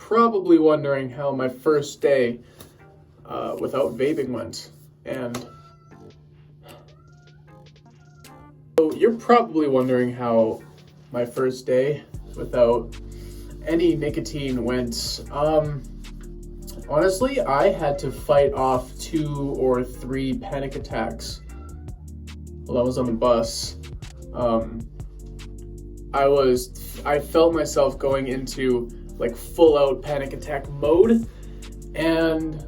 probably wondering how my first day without vaping went. And so you're probably wondering how my first day without any nicotine went. Honestly, I had to fight off 2 or 3 panic attacks while I was on the bus. I felt myself going into like full out panic attack mode, and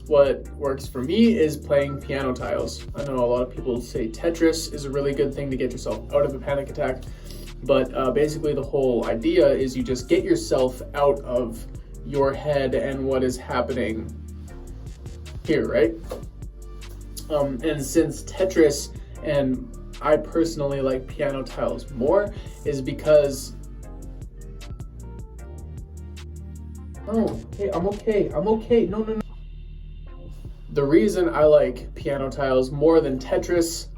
what works for me is playing piano tiles. I know a lot of people say Tetris is a really good thing to get yourself out of a panic attack, but basically the whole idea is you just get yourself out of your head and what is happening here, right? And since Tetris and I personally like piano tiles more is because hey, I'm okay. No. The reason I like piano tiles more than Tetris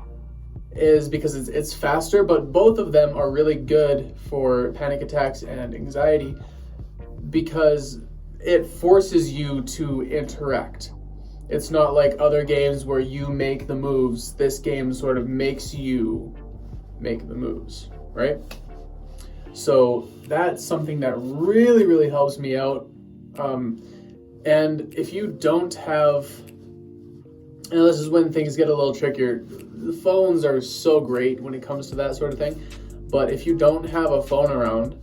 is because it's faster, but both of them are really good for panic attacks and anxiety because it forces you to interact. It's not like other games where you make the moves. This game sort of makes you make the moves, right? So that's something that really, really helps me out. And if you don't have, and this is when things get a little trickier, the phones are so great when it comes to that sort of thing. But if you don't have a phone around,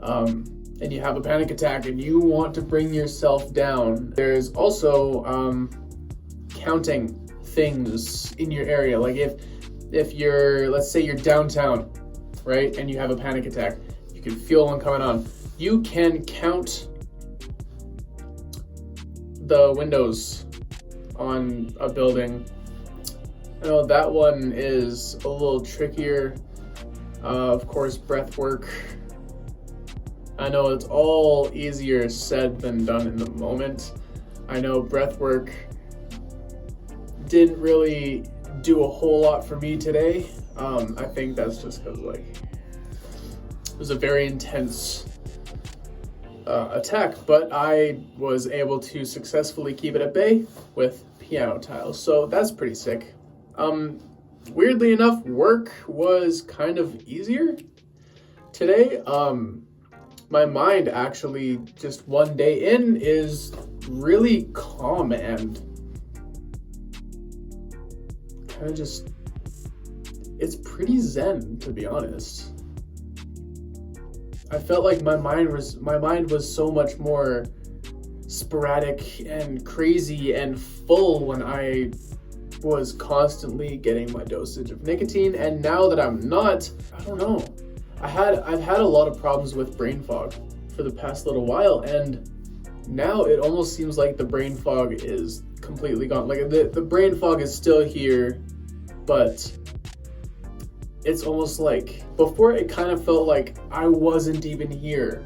and you have a panic attack and you want to bring yourself down, there's also counting things in your area. Like if you're, let's say you're downtown, right, and you have a panic attack, you can feel one coming on. You can count the windows on a building. I know that one is a little trickier. Of course, breath work. I know it's all easier said than done in the moment. I know breath work didn't really do a whole lot for me today. I think that's just because it was a very intense attack, but I was able to successfully keep it at bay with piano tiles, so that's pretty sick. Weirdly enough, work was kind of easier today. My mind actually just one day in is really calm and kind of just, it's pretty zen, to be honest. I felt like my mind was so much more sporadic and crazy and full when I was constantly getting my dosage of nicotine, and now that I'm not, I don't know. I've had a lot of problems with brain fog for the past little while, and now it almost seems like the brain fog is completely gone. Like the brain fog is still here, but it's almost like before it kind of felt like I wasn't even here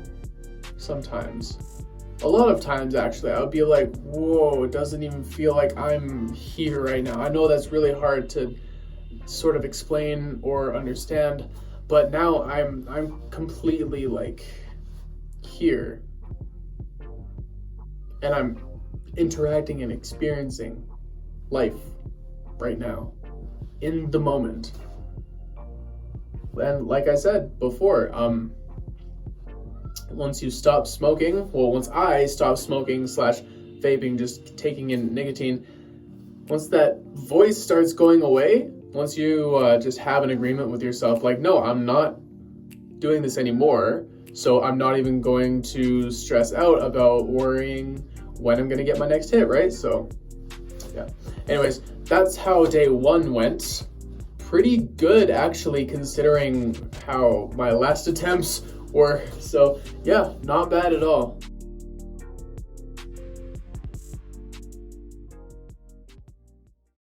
sometimes. A lot of times actually I would be like, whoa, it doesn't even feel like I'm here right now. I know that's really hard to sort of explain or understand, but now I'm completely like here, and I'm interacting and experiencing life right now in the moment. And like I said before, once you stop smoking, once I stop smoking / vaping, just taking in nicotine, once that voice starts going away, once you just have an agreement with yourself, like, no, I'm not doing this anymore, so I'm not even going to stress out about worrying when I'm going to get my next hit, right? So, yeah. Anyways, that's how day 1 went. Pretty good, actually, considering how my last attempts were. So, yeah, not bad at all.